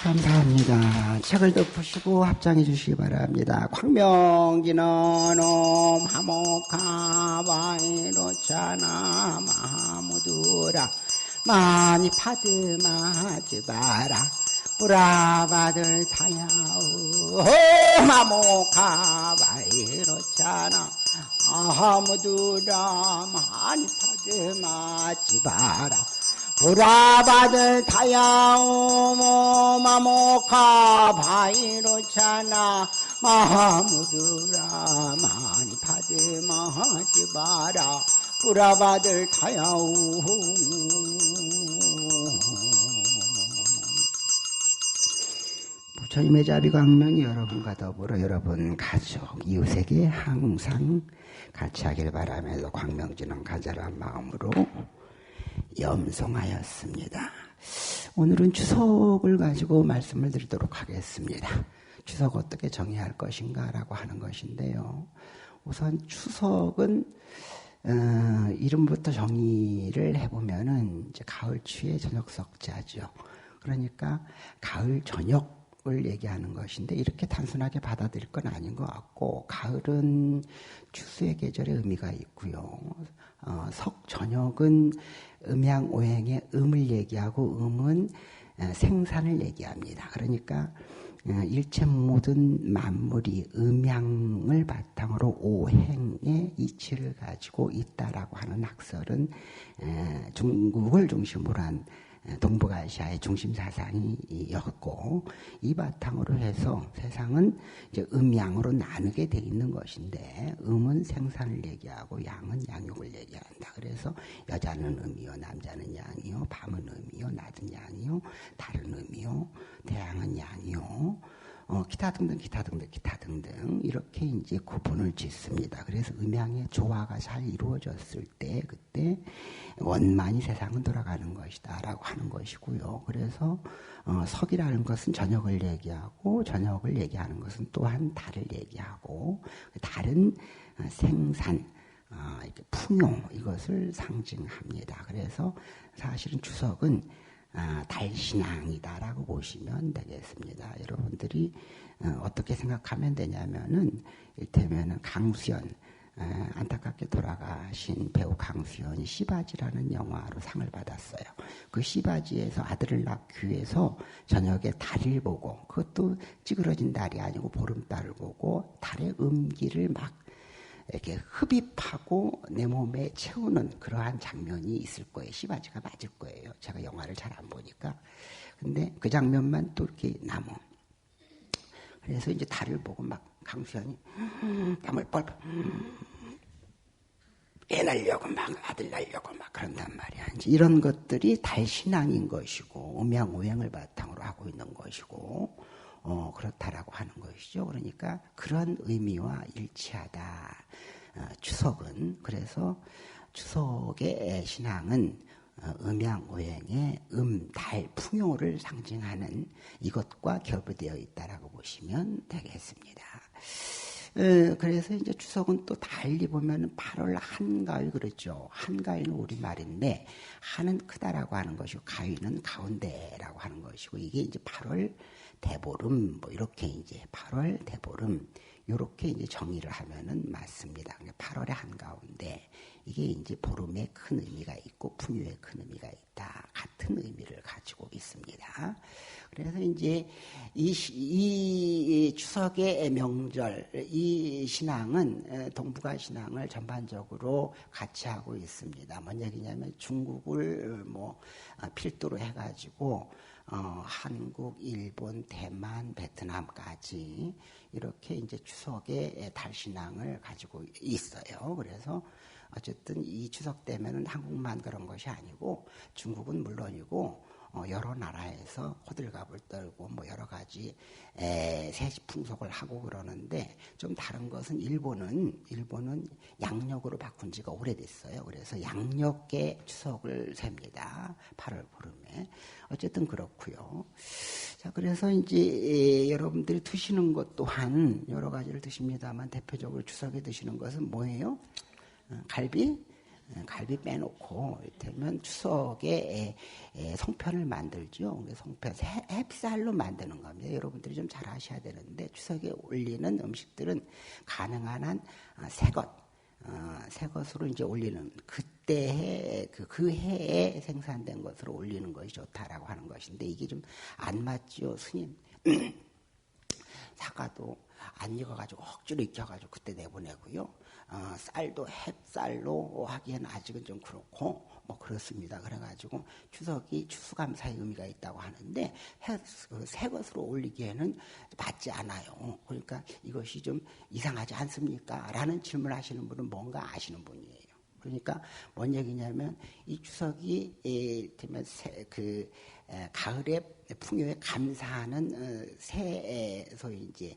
감사합니다. 책을 덮으시고 합장해 주시기 바랍니다. 광명기는 화목하바이로차나 마하무두라 많이 파드마지 마라 우라바들 타야우 마모카바이로차나 마하무두라 많이 파드마지 마라 우라바들 타야오 마모카 바이로차나 마하무드라 많이 파드마하지 마라 우라바들 타야오. 부처님의 자비 광명이 여러분과 더불어 여러분 가족 이웃에게 항상 같이 하길 바라면서 광명지는 가자란 마음으로 염송하였습니다. 오늘은 추석을 가지고 말씀을 드리도록 하겠습니다. 추석 어떻게 정의할 것인가 라고 하는 것인데요. 우선 추석은 이름부터 정의를 해보면은 이제 가을 추의 저녁 석자죠. 그러니까 가을 저녁을 얘기하는 것인데 이렇게 단순하게 받아들일 건 아닌 것 같고, 가을은 추수의 계절의 의미가 있고요. 석 저녁은 음양오행의 음을 얘기하고, 음은 생산을 얘기합니다. 그러니까 일체 모든 만물이 음양을 바탕으로 오행의 이치를 가지고 있다라고 하는 학설은 중국을 중심으로 한 동북아시아의 중심 사상이었고, 이 바탕으로 해서 세상은 이제 음양으로 나누게 돼 있는 것인데, 음은 생산을 얘기하고 양은 양육을 얘기한다. 그래서 여자는 음이요, 남자는 양이요, 밤은 음이요, 낮은 양이요, 달은 음이요, 태양은 양이요, 기타 등등 이렇게 이제 구분을 짓습니다. 그래서 음양의 조화가 잘 이루어졌을 때 그때 원만히 세상은 돌아가는 것이다라고 하는 것이고요. 그래서 석이라는 것은 저녁을 얘기하고, 저녁을 얘기하는 것은 또한 달을 얘기하고, 달은 생산, 풍요, 이것을 상징합니다. 그래서 사실은 추석은 달신앙이다라고 보시면 되겠습니다. 여러분들이 어떻게 생각하면 되냐면은, 이를테면은 강수연, 안타깝게 돌아가신 배우 강수연이 시바지라는 영화로 상을 받았어요. 그 시바지에서 아들을 낳기 위해서 저녁에 달을 보고, 그것도 찌그러진 달이 아니고 보름달을 보고 달의 음기를 막 이렇게 흡입하고 내 몸에 채우는 그러한 장면이 있을 거예요. 시바지가 맞을 거예요. 제가 영화를 잘 안 보니까. 근데 그 장면만 또 이렇게 남어. 그래서 이제 달을 보고 막 강수연이 땀을 뻘뻘 애 낳으려고 막 아들 낳으려고 막 그런단 말이야. 이제 이런 것들이 달신앙인 것이고, 음양오행을 바탕으로 하고 있는 것이고, 그렇다라고 하는 것이죠. 그러니까 그런 의미와 일치하다. 추석은. 그래서 추석의 신앙은 음양오행의 달, 풍요를 상징하는 이것과 결부되어 있다라고 보시면 되겠습니다. 그래서 이제 추석은 또 달리 보면 8월 한가위 그렇죠. 한가위는 우리말인데, 한은 크다라고 하는 것이고 가위는 가운데라고 하는 것이고, 이게 이제 8월 대보름, 뭐 이렇게 이제 8월 대보름 이렇게 이제 정의를 하면은 맞습니다. 8월의 한가운데, 이게 이제 보름에 큰 의미가 있고 풍요에 큰 의미가 있다. 같은 의미를 가지고 있습니다. 그래서 이제 이 추석의 명절, 이 신앙은 동북아 신앙을 전반적으로 같이 하고 있습니다. 뭔 얘기냐면 중국을 필두로 해가지고 한국, 일본, 대만, 베트남까지 이렇게 이제 추석의 달신앙을 가지고 있어요. 그래서 어쨌든 이 추석 때면은 한국만 그런 것이 아니고 중국은 물론이고 여러 나라에서 호들갑을 떨고 뭐 여러 가지 세시풍속을 하고 그러는데, 좀 다른 것은 일본은 양력으로 바꾼 지가 오래됐어요. 그래서 양력계 추석을 셉니다. 8월 보름에. 어쨌든 그렇고요. 자, 그래서 이제 여러분들이 드시는 것 또한 여러 가지를 드십니다만, 대표적으로 추석에 드시는 것은 뭐예요? 갈비? 갈비 빼놓고 이를테면 추석에 송편을 만들죠. 송편 햅쌀로 만드는 겁니다. 여러분들이 좀 잘 아셔야 되는데 추석에 올리는 음식들은 가능한 한 새 것으로 이제 올리는 그때 그 해에 생산된 것으로 올리는 것이 좋다라고 하는 것인데 이게 좀 안 맞죠, 스님. 사과도 안 익어가지고 억지로 익혀가지고 그때 내보내고요. 쌀도 햅쌀로 하기에는 아직은 좀 그렇고 뭐 그렇습니다. 그래가지고 추석이 추수감사의 의미가 있다고 하는데 새 것으로 올리기에는 맞지 않아요. 그러니까 이것이 좀 이상하지 않습니까? 라는 질문을 하시는 분은 뭔가 아시는 분이에요. 그러니까 뭔 얘기냐면 이 추석이 이를테면 가을의 풍요에 감사하는 소위 이제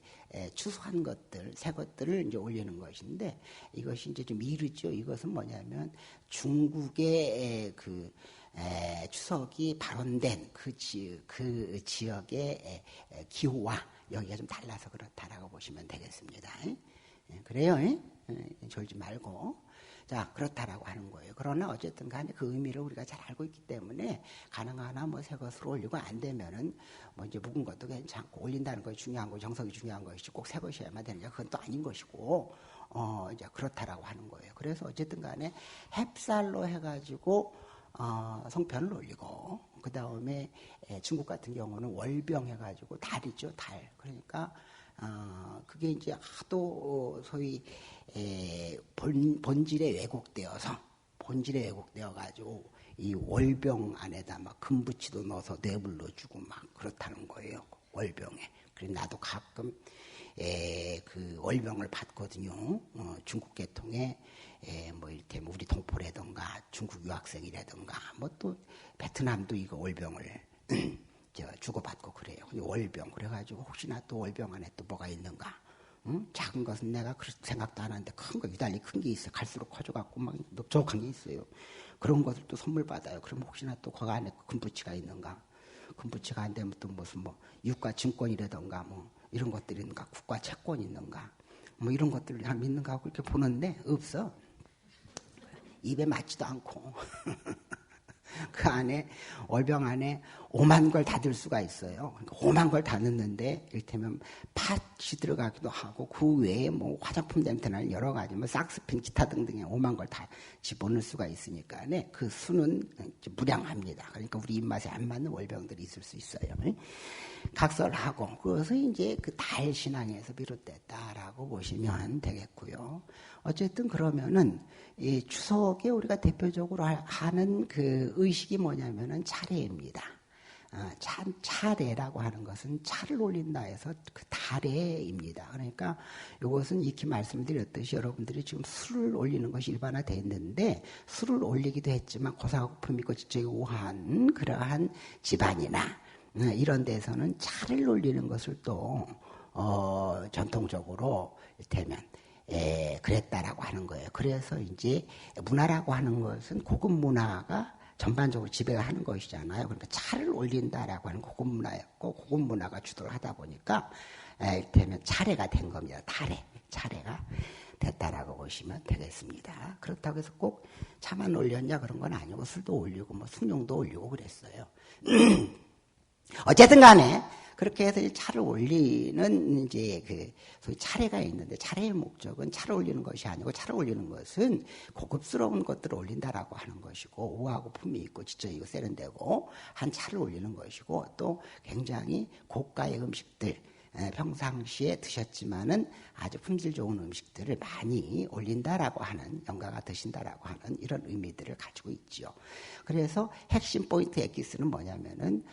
추수한 것들, 새 것들을 이제 올리는 것인데 이것이 이제 좀 이르죠. 이것은 뭐냐면 중국의 추석이 발원된 그 지역의 기후와 여기가 좀 달라서 그렇다라고 보시면 되겠습니다. 그래요? 졸지 말고. 자, 그렇다라고 하는 거예요. 그러나 어쨌든 간에 그 의미를 우리가 잘 알고 있기 때문에 가능하나 뭐 새 것으로 올리고 안 되면은 뭐 이제 묵은 것도 괜찮고 올린다는 것이 중요한 거, 정성이 중요한 것이지 꼭 새 것이어야만 되느냐 그건 또 아닌 것이고 이제 그렇다라고 하는 거예요. 그래서 어쨌든 간에 햅쌀로 해가지고 송편을 올리고 그 다음에 중국 같은 경우는 월병 해가지고 달이죠, 달. 그러니까 그게 이제 하도 소위 본질에 왜곡되어가지고 이 월병 안에다 막 금부치도 넣어서 뇌물로 주고 막 그렇다는 거예요. 월병에. 그래서 나도 가끔 그 월병을 받거든요. 중국 계통에 뭐 이를테면 우리 동포라든가 중국 유학생이라든가 뭐 또 베트남도 이거 월병을 주고받고 그래요. 월병. 그래가지고 혹시나 또 월병 안에 또 뭐가 있는가. 작은 것은 내가 생각도 안 하는데 큰 거, 유달리 큰 게 있어요. 갈수록 커져갖고 막 넓적한 게 있어요. 그런 것을 또 선물 받아요. 그럼 혹시나 또 그 안에 금부치가 있는가. 금부치가 안 되면 또 무슨 뭐 유가 증권이라든가 뭐 이런 것들이 있는가. 국가 채권이 있는가. 뭐 이런 것들을 그냥 믿는가 하고 이렇게 보는데 없어. 입에 맞지도 않고. 그 안에 월병 안에 5만 걸 다 들 수가 있어요. 그러니까 5만 걸 다 넣는데 이를테면 팥이 들어가기도 하고 그 외에 뭐 화장품 냄새나는 여러 가지 뭐 삭스핀 기타 등등의 5만 걸 다 집어넣을 수가 있으니까 그 수는 무량합니다. 그러니까 우리 입맛에 안 맞는 월병들이 있을 수 있어요. 각설하고 그것을 이제 그 달 신앙에서 비롯됐다라고 보시면 되겠고요. 어쨌든 그러면은 이 추석에 우리가 대표적으로 하는 그 의식이 뭐냐면은 차례입니다. 차례라고 하는 것은 차를 올린다 해서 그 달에입니다. 그러니까 이것은 익히 말씀드렸듯이 여러분들이 지금 술을 올리는 것이 일반화되어 있는데 술을 올리기도 했지만 고사고품 있고 지적이 우아한 그러한 집안이나 이런 데서는 차를 올리는 것을 또 전통적으로 이를테면 그랬다라고 하는 거예요. 그래서 이제 문화라고 하는 것은 고급 문화가 전반적으로 지배를 하는 것이잖아요. 그러니까 차를 올린다라고 하는 고급 문화였고 고급 문화가 주도를 하다 보니까 이를테면 차례가 된 겁니다. 차례가 됐다라고 보시면 되겠습니다. 그렇다고 해서 꼭 차만 올렸냐 그런 건 아니고 술도 올리고 뭐 숭늉도 올리고 그랬어요. 어쨌든 간에 그렇게 해서 차를 올리는 이제 소위 차례가 있는데 차례의 목적은 차를 올리는 것이 아니고 차를 올리는 것은 고급스러운 것들을 올린다라고 하는 것이고 우아하고 품이 있고 지적이고 세련되고 한 차를 올리는 것이고 또 굉장히 고가의 음식들 평상시에 드셨지만은 아주 품질 좋은 음식들을 많이 올린다라고 하는 영가가 드신다라고 하는 이런 의미들을 가지고 있지요. 그래서 핵심 포인트 엑기스는 뭐냐면은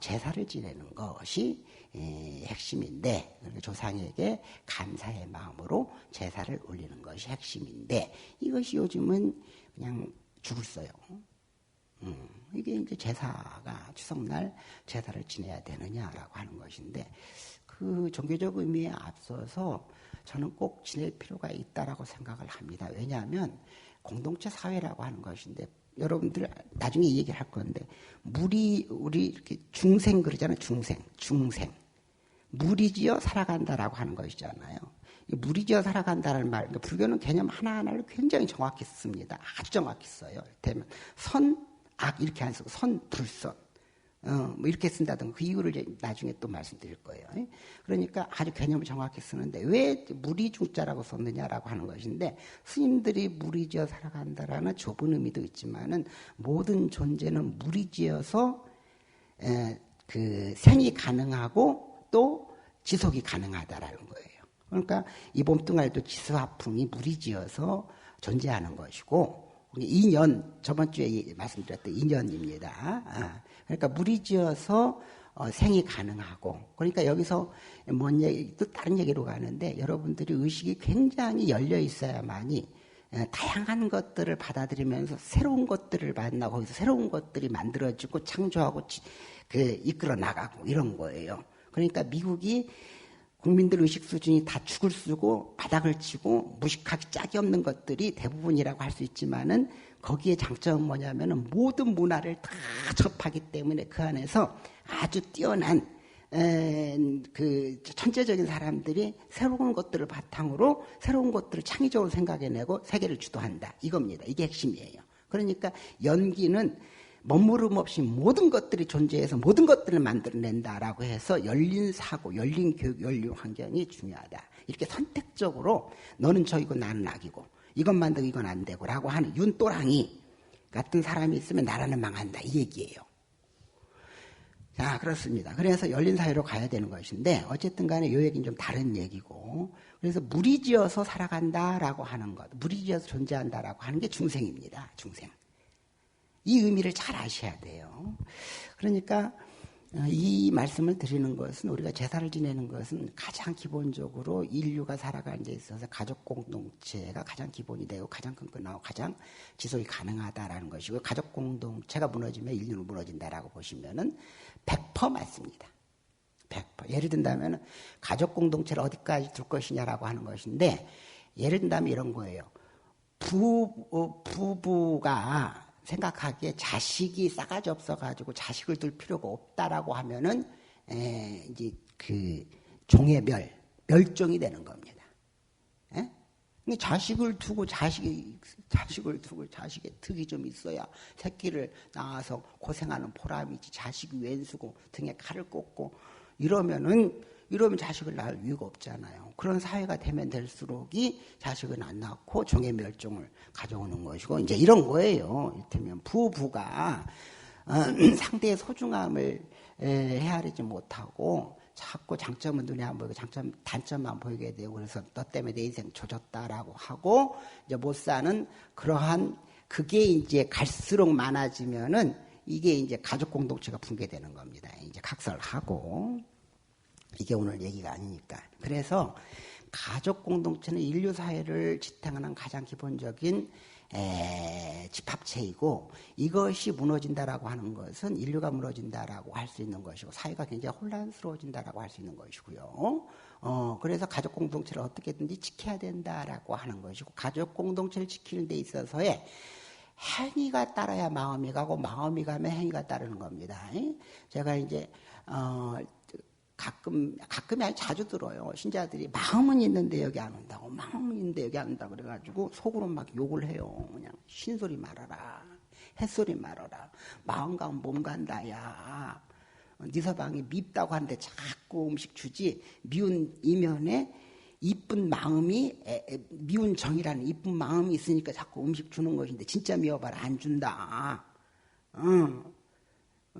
제사를 지내는 것이 핵심인데 조상에게 감사의 마음으로 제사를 올리는 것이 핵심인데 이것이 요즘은 그냥 죽을 써요. 이게 이제 제사가 추석날 제사를 지내야 되느냐라고 하는 것인데 그 종교적 의미에 앞서서 저는 꼭 지낼 필요가 있다라고 생각을 합니다. 왜냐하면 공동체 사회라고 하는 것인데 여러분들 나중에 이 얘기를 할 건데 우리 이렇게 중생 그러잖아요. 중생 무리지어 살아간다라고 하는 것이잖아요. 무리지어 살아간다는 말, 그러니까 불교는 개념 하나하나를 굉장히 정확히 씁니다. 아주 정확히 써요. 이를테면 선, 악 이렇게 안 쓰고 선, 불선 뭐 이렇게 쓴다든가 그 이유를 이제 나중에 또 말씀드릴 거예요. 그러니까 아주 개념을 정확히 쓰는데 왜 무리중자라고 썼느냐라고 하는 것인데 스님들이 무리지어 살아간다라는 좁은 의미도 있지만은 모든 존재는 무리지어서 그 생이 가능하고 또 지속이 가능하다라는 거예요. 그러니까 이 봄뚱아리도 지수화풍이 무리지어서 존재하는 것이고 인연 저번 주에 말씀드렸던 인연입니다. 그러니까 무리지어서 생이 가능하고 그러니까 여기서 뭔 얘기 또 다른 얘기로 가는데 여러분들이 의식이 굉장히 열려 있어야만이 다양한 것들을 받아들이면서 새로운 것들을 만나고 거기서 새로운 것들이 만들어지고 창조하고 이끌어 나가고 이런 거예요. 그러니까 미국이 국민들 의식 수준이 다 죽을 쓰고 바닥을 치고 무식하기 짝이 없는 것들이 대부분이라고 할 수 있지만은 거기에 장점은 뭐냐면은 모든 문화를 다 접하기 때문에 그 안에서 아주 뛰어난 그 천재적인 사람들이 새로운 것들을 바탕으로 새로운 것들을 창의적으로 생각해내고 세계를 주도한다. 이겁니다. 이게 핵심이에요. 그러니까 연기는 머무름 없이 모든 것들이 존재해서 모든 것들을 만들어낸다라고 해서 열린 사고, 열린 교육, 열린 환경이 중요하다. 이렇게 선택적으로 너는 저이고 나는 악이고 이건 만들고 이건 안 되고 라고 하는 윤또랑이 같은 사람이 있으면 나라는 망한다. 이 얘기예요. 자, 그렇습니다. 그래서 열린 사회로 가야 되는 것인데 어쨌든 간에 이 얘기는 좀 다른 얘기고 그래서 무리지어서 살아간다라고 하는 것, 무리지어서 존재한다라고 하는 게 중생입니다. 중생. 이 의미를 잘 아셔야 돼요. 그러니까 이 말씀을 드리는 것은 우리가 제사를 지내는 것은 가장 기본적으로 인류가 살아가는 데 있어서 가족 공동체가 가장 기본이 되고 가장 끈끈하고 가장 지속이 가능하다라는 것이고 가족 공동체가 무너지면 인류는 무너진다라고 보시면은 100% 맞습니다. 100%. 예를 든다면 가족 공동체를 어디까지 둘 것이냐라고 하는 것인데 예를 든다면 이런 거예요. 부부가 생각하기에 자식이 싸가지 없어가지고 자식을 둘 필요가 없다라고 하면은 이제 그 종의 멸종이 되는 겁니다. 자식을 두고 자식의 득이 좀 있어야 새끼를 낳아서 고생하는 보람이지. 자식이 왼수고 등에 칼을 꽂고 이러면 자식을 낳을 이유가 없잖아요. 그런 사회가 되면 될수록이 자식은 안 낳고 종의 멸종을 가져오는 것이고 이제 이런 거예요. 이를테면 부부가 상대의 소중함을 헤아리지 못하고 자꾸 장점은 눈에 안 보이고 단점만 보이게 되고 그래서 너 때문에 내 인생 조졌다라고 하고 이제 못 사는 그러한 그게 이제 갈수록 많아지면은 이게 이제 가족 공동체가 붕괴되는 겁니다. 이제 각설하고. 이게 오늘 얘기가 아니니까. 그래서 가족 공동체는 인류 사회를 지탱하는 가장 기본적인 집합체이고 이것이 무너진다라고 하는 것은 인류가 무너진다라고 할 수 있는 것이고 사회가 굉장히 혼란스러워진다라고 할 수 있는 것이고요. 그래서 가족 공동체를 어떻게든지 지켜야 된다라고 하는 것이고 가족 공동체를 지키는 데 있어서의 행위가 따라야 마음이 가고 마음이 가면 행위가 따르는 겁니다. 제가 이제 가끔이 아니라 자주 들어요. 신자들이 마음은 있는데 여기 안 온다고, 마음은 있는데 여기 안 온다고 그래가지고 속으로 막 욕을 해요. 그냥 신소리 말아라, 햇소리 말아라, 마음 가면 몸 간다, 야. 네 서방이 밉다고 하는데 자꾸 음식 주지, 미운 이면에 이쁜 마음이, 미운 정이라는 이쁜 마음이 있으니까 자꾸 음식 주는 것인데 진짜 미워봐라, 안 준다.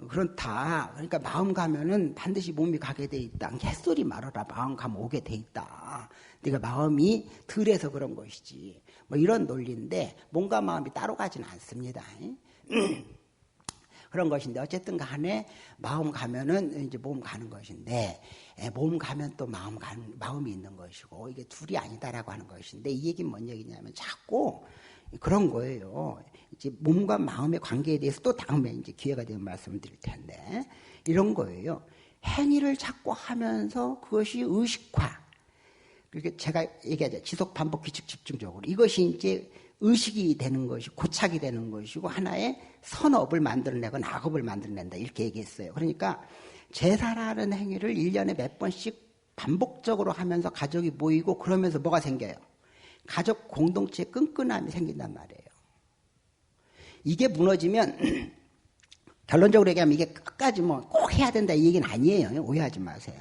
그렇다. 그러니까 마음 가면은 반드시 몸이 가게 돼 있다. 햇소리 말아라. 마음 가면 오게 돼 있다. 네가 마음이 덜해서 그런 것이지. 뭐 이런 논리인데 몸과 마음이 따로 가지는 않습니다. 그런 것인데 어쨌든 간에 마음 가면은 이제 몸 가는 것인데 몸 가면 또 마음이 있는 것이고 이게 둘이 아니다라고 하는 것인데 이 얘기는 뭔 얘기냐면 자꾸 그런 거예요. 이제 몸과 마음의 관계에 대해서 또 다음에 이제 기회가 되면 말씀을 드릴 텐데 이런 거예요. 행위를 자꾸 하면서 그것이 의식화. 그러니까 제가 얘기하죠. 지속 반복 규칙 집중적으로 이것이 이제 의식이 되는 것이 고착이 되는 것이고 하나의 선업을 만들어내고 악업을 만들어낸다 이렇게 얘기했어요. 그러니까 제사라는 행위를 1년에 몇 번씩 반복적으로 하면서 가족이 모이고 그러면서 뭐가 생겨요? 가족 공동체의 끈끈함이 생긴단 말이에요. 이게 무너지면 결론적으로 얘기하면 이게 끝까지 뭐 꼭 해야 된다 이 얘기는 아니에요. 오해하지 마세요.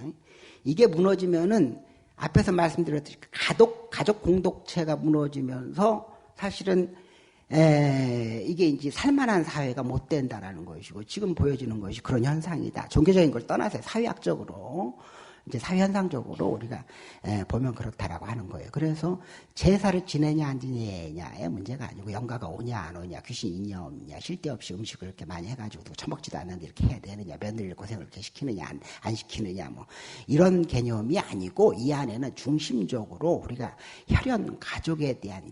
이게 무너지면은 앞에서 말씀드렸듯이 가족 공동체가 무너지면서 사실은 이게 이제 살만한 사회가 못 된다라는 것이고 지금 보여지는 것이 그런 현상이다. 종교적인 걸 떠나서 사회학적으로 이제 사회현상적으로 우리가 보면 그렇다라고 하는 거예요. 그래서 제사를 지내냐 안 지내냐의 문제가 아니고 영가가 오냐 안 오냐, 귀신이 있냐 없냐, 쉴 데 없이 음식을 이렇게 많이 해가지고 처먹지도 않는데 이렇게 해야 되느냐, 며느리를 고생을 이렇게 시키느냐 안 시키느냐 뭐 이런 개념이 아니고 이 안에는 중심적으로 우리가 혈연 가족에 대한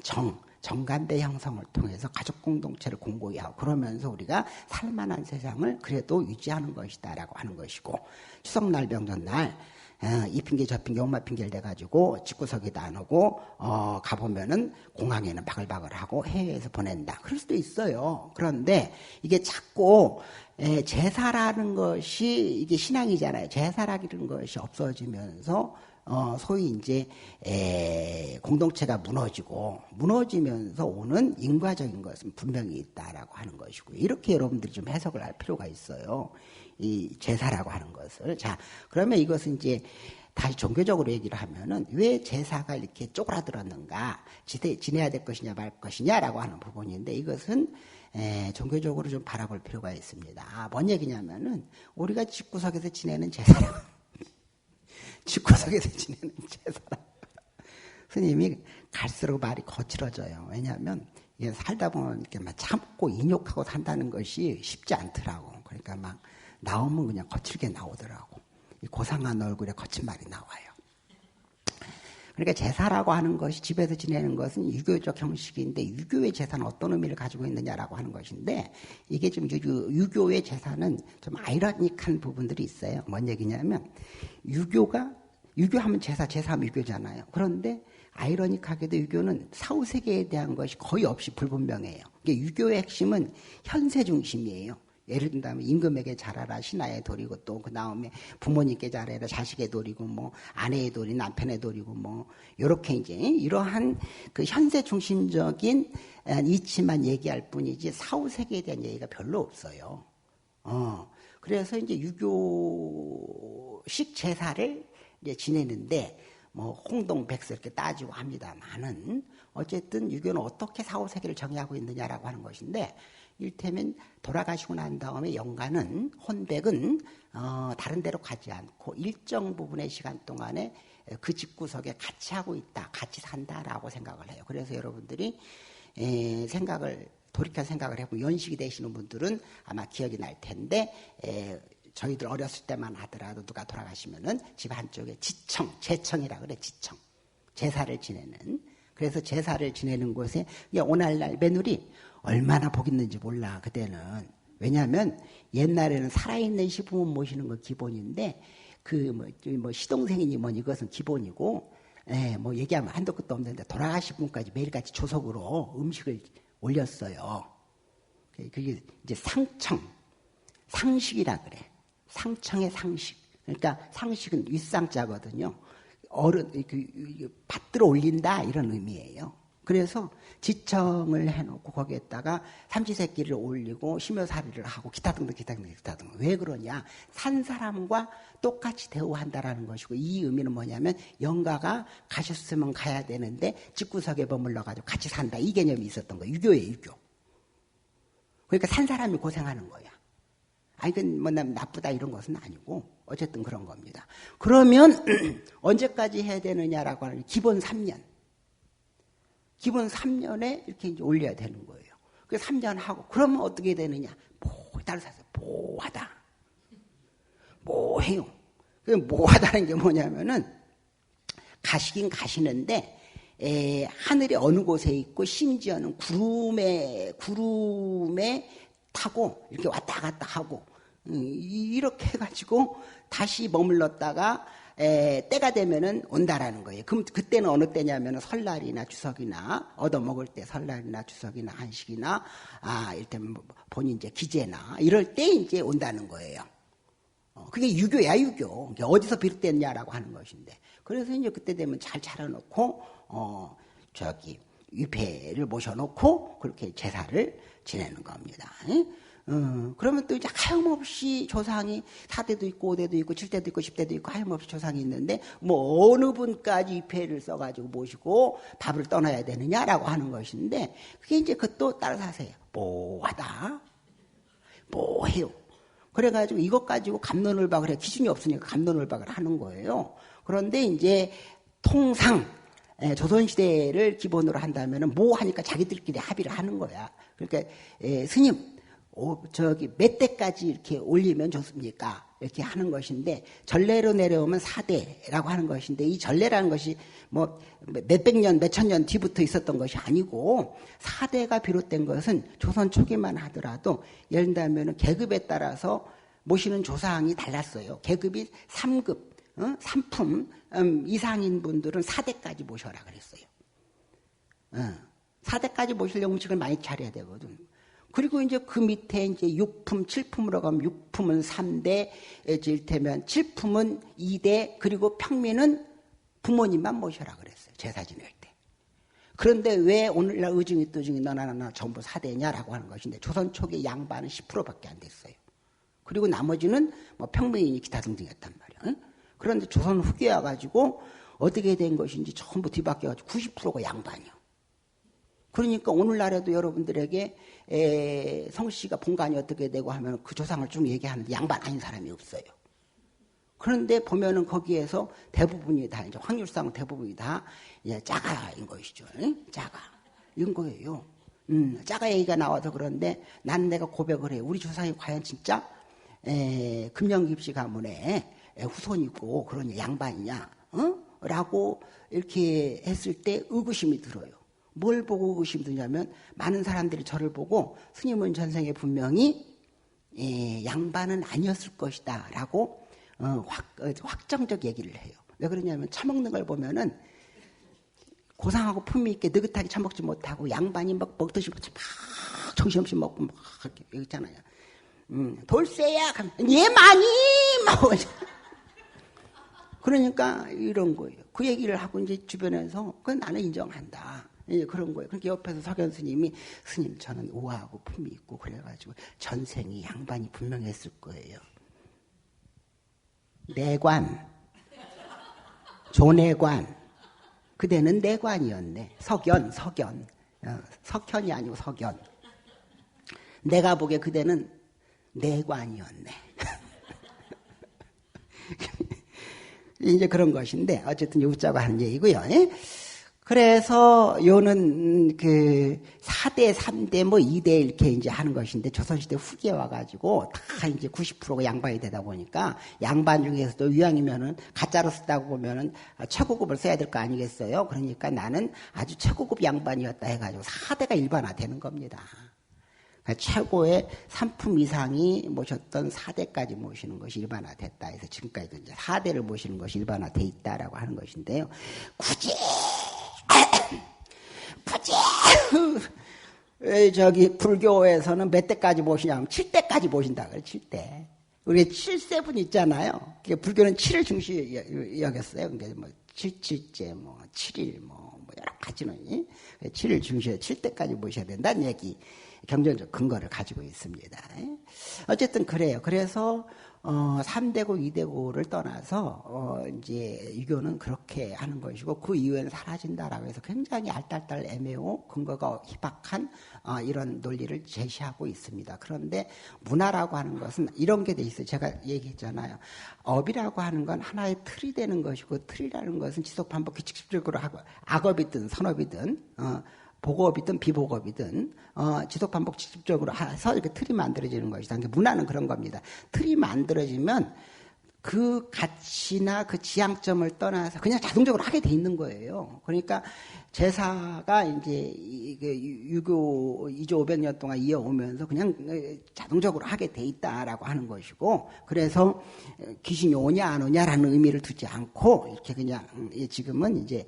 정간대 형성을 통해서 가족 공동체를 공고히 하고 그러면서 우리가 살만한 세상을 그래도 유지하는 것이다라고 하는 것이고 추석날 명절날 이 핑계 저 핑계 엄마 핑계를 대가지고 집구석에도 안 오고 가보면은 공항에는 바글바글하고 해외에서 보낸다. 그럴 수도 있어요. 그런데 이게 자꾸 제사라는 것이 이게 신앙이잖아요. 제사라는 것이 없어지면서 소위 이제 공동체가 무너지면서 오는 인과적인 것은 분명히 있다라고 하는 것이고요. 이렇게 여러분들이 좀 해석을 할 필요가 있어요. 이 제사라고 하는 것을. 자, 그러면 이것은 이제 다시 종교적으로 얘기를 하면은 왜 제사가 이렇게 쪼그라들었는가, 지내야 될 것이냐 말 것이냐라고 하는 부분인데 이것은 종교적으로 좀 바라볼 필요가 있습니다. 뭔 얘기냐면은 우리가 집구석에서 지내는 제사라고. 집구석에서 지내는 제사라. 스님이 갈수록 말이 거칠어져요. 왜냐하면 이게 살다 보면 이렇게 막 참고 인욕하고 산다는 것이 쉽지 않더라고. 그러니까 막 나오면 그냥 거칠게 나오더라고. 이 고상한 얼굴에 거친 말이 나와요. 그러니까 제사라고 하는 것이 집에서 지내는 것은 유교적 형식인데 유교의 제사는 어떤 의미를 가지고 있느냐라고 하는 것인데 이게 좀 유교의 제사는 좀 아이러니한 부분들이 있어요. 뭔 얘기냐면 유교하면 제사하면 유교잖아요. 그런데 아이러니하게도 유교는 사후세계에 대한 것이 거의 없이 불분명해요. 그러니까 유교의 핵심은 현세 중심이에요. 예를 든다면 임금에게 잘하라 신하의 도리고 또 그 다음에 부모님께 잘해라 자식의 도리고 뭐 아내의 도리 남편의 도리고 뭐 요렇게 이제 이러한 그 현세 중심적인 이치만 얘기할 뿐이지 사후 세계에 대한 얘기가 별로 없어요. 그래서 이제 유교식 제사를 이제 지내는데 뭐 홍동백서 이렇게 따지고 합니다만은 어쨌든 유교는 어떻게 사후 세계를 정의하고 있느냐라고 하는 것인데. 일테면 돌아가시고 난 다음에 영가는 혼백은 다른 데로 가지 않고 일정 부분의 시간 동안에 그 집구석에 같이 하고 있다, 같이 산다라고 생각을 해요. 그래서 여러분들이 돌이켜 생각을 해보면 연식이 되시는 분들은 아마 기억이 날 텐데 저희들 어렸을 때만 하더라도 누가 돌아가시면은 집 한쪽에 제청이라 그래, 지청. 제사를 지내는. 그래서 제사를 지내는 곳에 오늘날 며느리 얼마나 복 있는지 몰라 그때는. 왜냐하면 옛날에는 살아있는 시부모 모시는 건 기본인데 뭐 시동생이니 뭐니 이것은 기본이고 뭐 얘기하면 한도 끝도 없는데 돌아가신 분까지 매일같이 조석으로 음식을 올렸어요. 그게 이제 상식이라 그래. 상청의 상식. 그러니까 상식은 윗상자거든요. 받들어 올린다 이런 의미예요. 그래서 지청을 해놓고 거기에다가 삼시세끼를 올리고 심여살이를 하고 기타 등등. 왜 그러냐? 산 사람과 똑같이 대우한다라는 것이고 이 의미는 뭐냐면 영가가 가셨으면 가야 되는데 집구석에 머물러가지고 같이 산다 이 개념이 있었던 거예요. 유교예요, 유교. 그러니까 산 사람이 고생하는 거야. 이건 뭐 나쁘다 이런 것은 아니고 어쨌든 그런 겁니다. 그러면 언제까지 해야 되느냐라고 하는 기본 3년. 기본 3년에 이렇게 이제 올려야 되는 거예요. 그 3년 하고 그러면 어떻게 되느냐? 따로 사서 모하다. 모해요. 그 모하다는 게 뭐냐면은 가시긴 가시는데 하늘이 어느 곳에 있고 심지어는 구름에 타고 이렇게 왔다 갔다 하고 이렇게 해가지고 다시 머물렀다가 때가 되면은 온다라는 거예요. 그럼 그때는 어느 때냐면은 설날이나 추석이나 얻어먹을 때 설날이나 추석이나 한식이나 이를테면 본인 이제 기제나 이럴 때 이제 온다는 거예요. 그게 유교야, 유교. 어디서 비롯됐냐라고 하는 것인데. 그래서 이제 그때 되면 잘 차려놓고, 위패를 모셔놓고, 그렇게 제사를 지내는 겁니다. 그러면 또 이제 하염없이 조상이 4대도 있고, 5대도 있고, 7대도 있고, 10대도 있고, 하염없이 조상이 있는데, 뭐, 어느 분까지 위패를 써가지고 모시고 밥을 떠나야 되느냐라고 하는 것인데, 그게 이제 그것도 따라서 하세요. 뭐하다? 뭐해요? 그래가지고 이것 가지고 갑론을박을 해. 기준이 없으니까 갑론을박을 하는 거예요. 그런데 이제 통상 조선시대를 기본으로 한다면은 뭐 하니까 자기들끼리 합의를 하는 거야. 그러니까 스님 몇 대까지 이렇게 올리면 좋습니까? 이렇게 하는 것인데 전례로 내려오면 4대라고 하는 것인데 이 전례라는 것이 뭐 몇백 년, 몇천 년 뒤부터 있었던 것이 아니고 4대가 비롯된 것은 조선 초기만 하더라도 예를 들면 계급에 따라서 모시는 조상이 달랐어요. 계급이 3급, 3품 이상인 분들은 4대까지 모셔라 그랬어요. 4대까지 모시려면 음식을 많이 차려야 되거든. 그리고 이제 그 밑에 이제 6품, 7품으로 가면 6품은 3대, 일테면 7품은 2대, 그리고 평민은 부모님만 모셔라 그랬어요. 제사 지낼 때. 그런데 왜 오늘날 의중이 뜨중이 너나 전부 4대냐라고 하는 것인데 조선 초기 양반은 10%밖에 안 됐어요. 그리고 나머지는 뭐 평민이니 기타 등등 했단 말이야. 그런데 조선 후기에 와가지고 어떻게 된 것인지 전부 뒤바뀌어가지고 90%가 양반이요. 그러니까 오늘날에도 여러분들에게 성씨가 본관이 어떻게 되고 하면 그 조상을 쭉 얘기하는데 양반 아닌 사람이 없어요. 그런데 보면은 거기에서 대부분이 다 이제 확률상 대부분이 다 짜가인 것이죠. 짜가 이런 거예요. 짜가 얘기가 나와서 그런데 난 내가 고백을 해요. 우리 조상이 과연 진짜 금영깁시 가문의 후손이고 그런 양반이냐, 라고 이렇게 했을 때 의구심이 들어요. 뭘 보고 의구심이 드냐면 많은 사람들이 저를 보고 스님은 전생에 분명히 양반은 아니었을 것이다 라고 확정적 얘기를 해요. 왜 그러냐면 처먹는 걸 보면은 고상하고 품위 있게 느긋하게 처먹지 못하고 양반이 막 먹듯이 막 정신없이 먹고 막 있잖아요. 돌쇠야 얘 많이 막 그러니까 이런 거예요. 그 얘기를 하고 이제 주변에서 그건 나는 인정한다. 그런 거예요. 그러니까 옆에서 석연 스님이 스님 저는 우아하고 품이 있고 그래가지고 전생이 양반이 분명했을 거예요. 내관, 조내관, 그대는 내관이었네. 석연, 석현이 아니고 석연. 내가 보기에 그대는 내관이었네. 이제 그런 것인데 어쨌든 웃자고 하는 얘기고요. 그래서 요는 그 4대, 3대, 뭐 2대 이렇게 이제 하는 것인데 조선시대 후기에 와가지고 다 이제 90%가 양반이 되다 보니까 양반 중에서도 위왕이면은 가짜로 쓰다고 보면은 최고급을 써야 될 거 아니겠어요? 그러니까 나는 아주 최고급 양반이었다 해가지고 4대가 일반화되는 겁니다. 그러니까 최고의 3품 이상이 모셨던 4대까지 모시는 것이 일반화됐다 해서 지금까지도 이제 4대를 모시는 것이 일반화돼 있다라고 하는 것인데요. 굳이 불교에서는 몇 대까지 모시냐면 7대까지 모신다 그래. 7대. 우리 7세분 있잖아요. 불교는 7을 중시 여겼어요. 그러니까 뭐 7제, 뭐 7일, 뭐 여러 가지는 7을 중시해 7대까지 모셔야 된다는 얘기. 경전적 근거를 가지고 있습니다. 어쨌든 그래요. 그래서 3대고 2대고를 떠나서 이제 유교는 그렇게 하는 것이고 그 이후에는 사라진다라고 해서 굉장히 알딸딸 애매하고 근거가 희박한 이런 논리를 제시하고 있습니다. 그런데 문화라고 하는 것은 이런 게 돼 있어요. 제가 얘기했잖아요. 업이라고 하는 건 하나의 틀이 되는 것이고 틀이라는 것은 지속 반복 규칙적으로 하고 악업이든 선업이든 보고업이든 비보고업이든 지속 반복 직접적으로 해서 이렇게 틀이 만들어지는 것이다. 그러니까 문화는 그런 겁니다. 틀이 만들어지면 그 가치나 그 지향점을 떠나서 그냥 자동적으로 하게 돼 있는 거예요. 그러니까 제사가 이제 유교 2조 500년 동안 이어오면서 그냥 자동적으로 하게 돼 있다라고 하는 것이고, 그래서 귀신이 오냐 안 오냐라는 의미를 두지 않고 이렇게 그냥 지금은 이제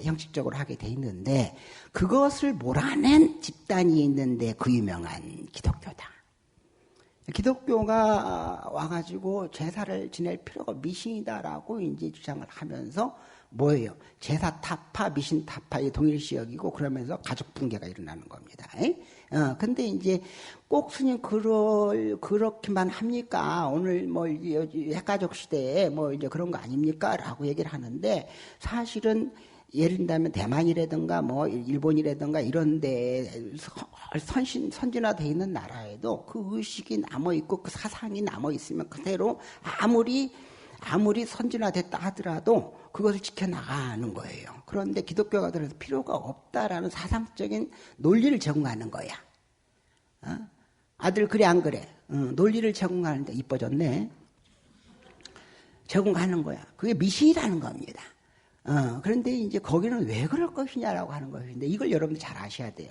형식적으로 하게 돼 있는데, 그것을 몰아낸 집단이 있는데 그 유명한 기독교다. 기독교가 와가지고 제사를 지낼 필요가 미신이다라고 이제 주장을 하면서 뭐예요? 제사 타파, 미신 타파, 이 동일시 여기고 그러면서 가족 붕괴가 일어나는 겁니다. 근데 이제 꼭 스님 그렇게만 합니까? 오늘 뭐 핵가족 시대에 뭐 이제 그런 거 아닙니까? 라고 얘기를 하는데 사실은 예를 들면 대만이라든가 뭐 일본이라든가 이런데 선진화되어 있는 나라에도 그 의식이 남아 있고 그 사상이 남아 있으면 그대로 아무리 선진화됐다 하더라도 그것을 지켜나가는 거예요. 그런데 기독교가 들어서 필요가 없다라는 사상적인 논리를 제공하는 거야. 아들 그래 안 그래? 논리를 제공하는데 이뻐졌네. 제공하는 거야. 그게 미신이라는 겁니다. 그런데 이제 거기는 왜 그럴 것이냐라고 하는 것인데 이걸 여러분들 잘 아셔야 돼요.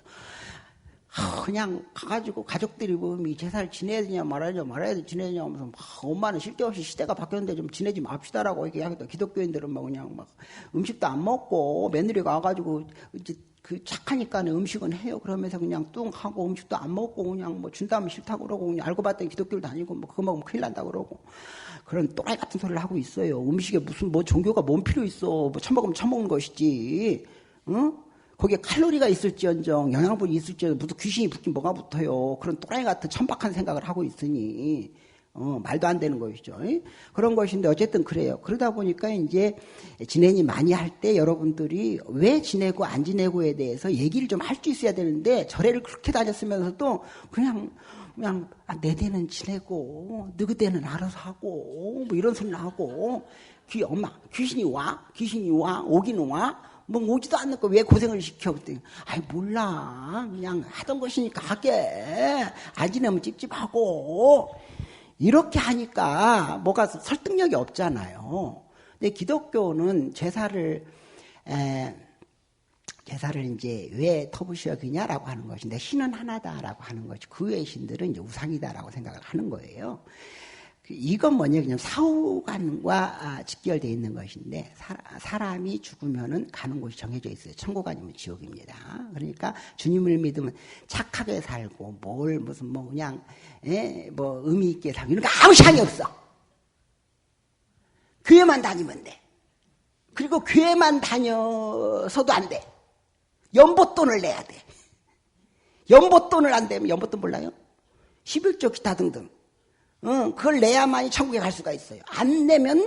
그냥 가가지고 가족들이 보면 이 제사를 지내야 되냐 말아야 돼 지내야 되냐 하면서 막 엄마는 쓸데없이 시대가 바뀌었는데 좀 지내지 맙시다라고 얘기하겠다. 기독교인들은 막 그냥 막 음식도 안 먹고 며느리가 와가지고 이제 그 착하니까는 음식은 해요. 그러면서 그냥 뚱 하고 음식도 안 먹고 그냥 뭐 준다면 싫다고 그러고 그냥 알고 봤더니 기독교를 다니고 뭐 그거 먹으면 큰일 난다 그러고 그런 또라이 같은 소리를 하고 있어요. 음식에 무슨 뭐 종교가 뭔 필요 있어. 뭐 처먹으면 처먹는 것이지. 응? 거기에 칼로리가 있을지언정 영양분이 있을지언정 무슨 귀신이 붙긴 뭐가 붙어요. 그런 또라이 같은 천박한 생각을 하고 있으니 말도 안 되는 것이죠. 그런 것인데 어쨌든 그래요. 그러다 보니까 이제 지내니 많이 할 때 여러분들이 왜 지내고 안 지내고에 대해서 얘기를 좀 할 수 있어야 되는데 절에를 그렇게 다녔으면서도 그냥 내 대는 지내고 너희 대는 알아서 하고 뭐 이런 소리를 하고 엄마 귀신이 와 오기는 와 뭐 오지도 않는 거 왜 고생을 시켜? 그랬더니 아이 몰라 그냥 하던 것이니까 하게 안 지내면 찝찝하고 이렇게 하니까 뭐가 설득력이 없잖아요. 근데 기독교는 제사를 이제 왜 터부시어기냐라고 하는 것인데 신은 하나다라고 하는 것이 그 외의 신들은 이제 우상이다라고 생각을 하는 거예요. 이건 뭐냐 그냥 사후관과 직결되어 있는 것인데 사람이 죽으면은 가는 곳이 정해져 있어요. 천국 아니면 지옥입니다. 그러니까 주님을 믿으면 착하게 살고 뭘 무슨 뭐 그냥 뭐 의미 있게 살고 이런 거 아무 상이 없어. 교회만 다니면 돼. 그리고 교회만 다녀서도 안 돼. 연보돈을 내야 돼. 연보돈을 안 내면 연보돈 몰라요? 11조 기타 등등. 그걸 내야만이 천국에 갈 수가 있어요. 안 내면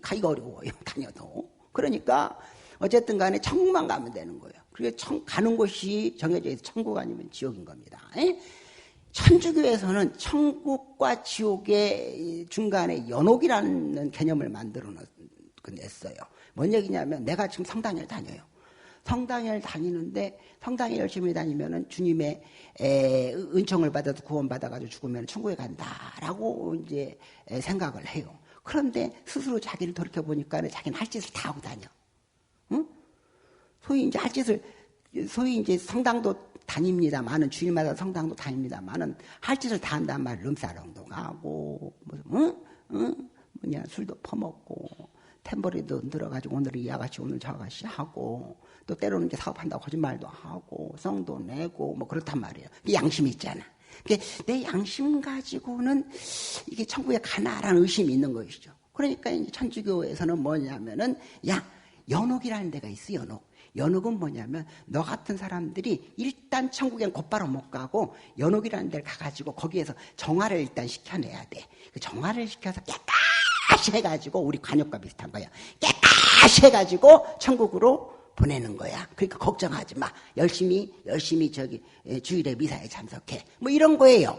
가기가 어려워요. 다녀도. 그러니까 어쨌든 간에 천국만 가면 되는 거예요. 그게 가는 곳이 정해져 있어서 천국 아니면 지옥인 겁니다. 천주교에서는 천국과 지옥의 중간에 연옥이라는 개념을 만들어 냈어요. 뭔 얘기냐면 내가 지금 성당을 다녀요. 성당을 다니는데 성당에 열심히 다니면은 주님의 은총을 받아서 구원받아가지고 죽으면 천국에 간다라고 이제 생각을 해요. 그런데 스스로 자기를 돌이켜 보니까 자기는 할 짓을 다 하고 다녀. 응? 소위 이제 성당도 다닙니다만은 주일마다 성당도 다닙니다만은 할 짓을 다 한단 말이에요. 룸사롱도 가고 뭐냐 술도 퍼먹고. 템버리도 들어가지고 오늘은 이 아가씨 오늘 저 아가씨 하고 또 때로는 이제 사업한다고 거짓말도 하고 성도 내고 뭐 그렇단 말이에요. 양심이 있잖아. 내 양심 가지고는 이게 천국에 가나라는 의심이 있는 것이죠. 그러니까 이제 천주교에서는 뭐냐면은 연옥이라는 데가 있어. 연옥은 뭐냐면 너 같은 사람들이 일단 천국엔 곧바로 못 가고 연옥이라는 데를 가가지고 거기에서 정화를 일단 시켜내야 돼. 그 정화를 시켜서 깨끗이 해가지고 우리 관역과 비슷한 거야. 깨끗이 해가지고 천국으로 보내는 거야. 그러니까 걱정하지 마. 열심히 주일에 미사에 참석해. 뭐 이런 거예요.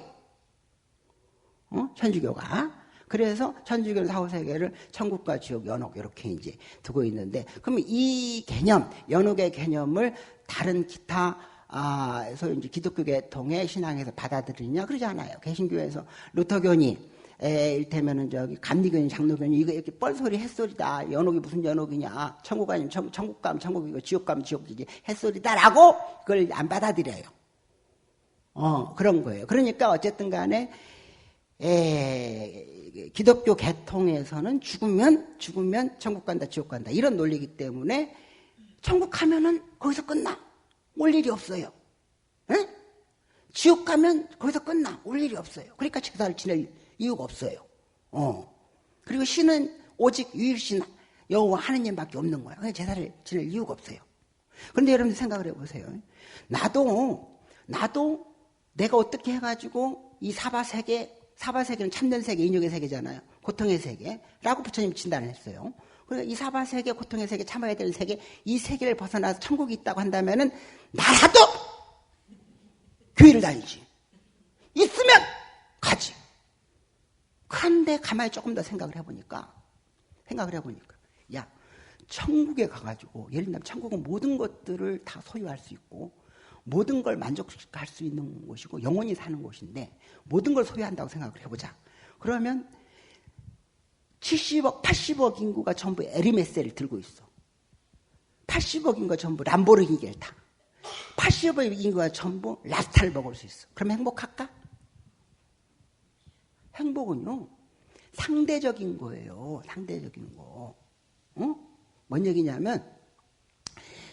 천주교가. 그래서 천주교는 사후세계를 천국과 지옥, 연옥 이렇게 이제 두고 있는데 그러면 이 개념, 연옥의 개념을 다른 기타 그래서 이제 기독교 계통의 신앙에서 받아들이냐 그러지 않아요. 개신교에서 루터교니 일테면은 감리교니 장로교니 이거 이렇게 뻘소리 햇소리다. 연옥이 무슨 연옥이냐. 천국 아니면 천국 가면 천국이고 지옥 가면 지옥이지. 햇소리다라고 그걸 안 받아들여요. 그런 거예요. 그러니까 어쨌든 간에 기독교 계통에서는 죽으면 천국 간다 지옥 간다 이런 논리이기 때문에 천국 가면은 거기서 끝나. 올 일이 없어요. 에? 지옥 가면 거기서 끝나. 올 일이 없어요. 그러니까 제사를 지낼 이유가 없어요. 그리고 신은 오직 유일신 여호와 하느님밖에 없는 거야. 그래서 제사를 지낼 이유가 없어요. 그런데 여러분들 생각을 해보세요. 나도 내가 어떻게 해가지고 이 사바세계는 참된 세계, 인욕의 세계잖아요. 고통의 세계라고 부처님이 진단을 했어요. 그러니까 이 사바세계, 고통의 세계, 참아야 될 세계, 이 세계를 벗어나서 천국이 있다고 한다면은 나라도 교회를 다니지. 있으면 가지. 그런데 가만히 조금 더 생각을 해보니까 야, 천국에 가가지고 예를 들면 천국은 모든 것들을 다 소유할 수 있고 모든 걸 만족할 수 있는 곳이고 영원히 사는 곳인데 모든 걸 소유한다고 생각을 해보자. 그러면 70억, 80억 인구가 전부 에르메스를 들고 있어. 80억 인구가 전부 람보르기니를 타. 80억 인구가 전부 라스타를 먹을 수 있어. 그럼 행복할까? 행복은요, 상대적인 거예요. 상대적인 거. 뭔 얘기냐면,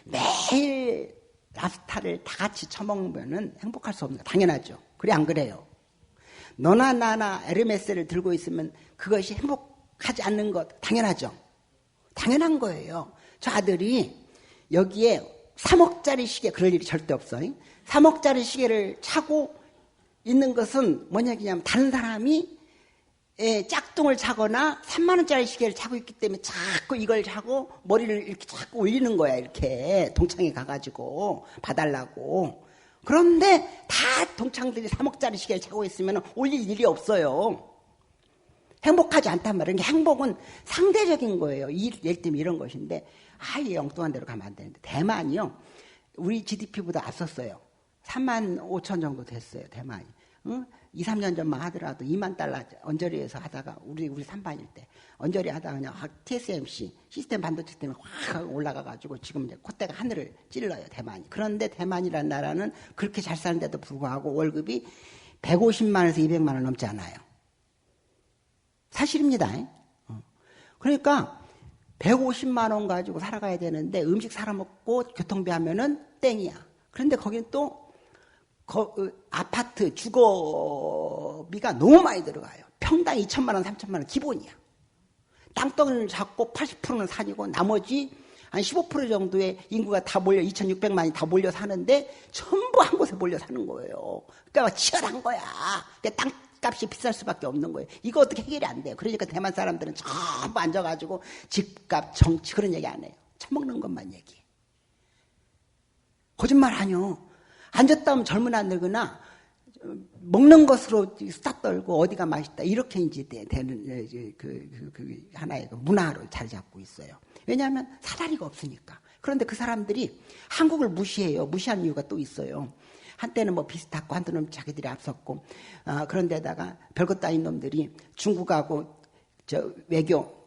매일 랍스타를 다 같이 처먹으면 행복할 수 없는 거 당연하죠. 그래, 안 그래요? 너나 나나 에르메스를 들고 있으면 그것이 행복하지 않는 것 당연하죠. 당연한 거예요. 저 아들이 여기에 3억짜리 시계, 그럴 일이 절대 없어요. 3억짜리 시계를 차고 있는 것은 뭐냐, 그냥 다른 사람이 짝퉁을 차거나 3만원짜리 시계를 차고 있기 때문에 자꾸 이걸 차고 머리를 이렇게 자꾸 올리는 거야. 이렇게 동창에 가가지고 봐달라고. 그런데 다 동창들이 3억짜리 시계를 차고 있으면 올릴 일이 없어요. 행복하지 않단 말이에요. 행복은 상대적인 거예요. 예를 들면 이런 것인데, 이 엉뚱한 데로 가면 안 되는데, 대만이요, 우리 GDP보다 앞섰어요. 3만 5천 정도 됐어요, 대만이. 2, 3년 전만 하더라도 2만 달러 언저리에서 하다가, 우리 3반일 때, 언저리 하다가 그냥 TSMC, 시스템 반도체 때문에 확 올라가가지고 지금 이제 콧대가 하늘을 찔러요, 대만이. 그런데 대만이라는 나라는 그렇게 잘 사는데도 불구하고 월급이 150만원에서 200만원 넘지 않아요. 사실입니다. 그러니까 150만원 가지고 살아가야 되는데 음식 사러 먹고 교통비 하면은 땡이야. 그런데 거기는 또 아파트 주거비가 너무 많이 들어가요. 평당 2천만원, 3천만원 기본이야. 땅덩이를 잡고 80%는 산이고 나머지 한 15% 정도의 인구가 다 몰려, 2,600만이 다 몰려 사는데 전부 한 곳에 몰려 사는 거예요. 그러니까 치열한 거야. 그러니까 땅값이 비쌀 수밖에 없는 거예요. 이거 어떻게 해결이 안 돼요. 그러니까 대만 사람들은 전부 앉아가지고 집값, 정치 그런 얘기 안 해요. 처먹는 것만 얘기해. 거짓말 아니요. 앉았다 하면 젊으나 늙으나 먹는 것으로 수다 떨고 어디가 맛있다 이렇게 이제 되는 그 하나의 문화로 자리 잡고 있어요. 왜냐하면 사다리가 없으니까. 그런데 그 사람들이 한국을 무시해요. 무시하는 이유가 또 있어요. 한때는 뭐 비슷하고 한때는 자기들이 앞섰고 그런데다가 별것도 아닌 놈들이 중국하고 외교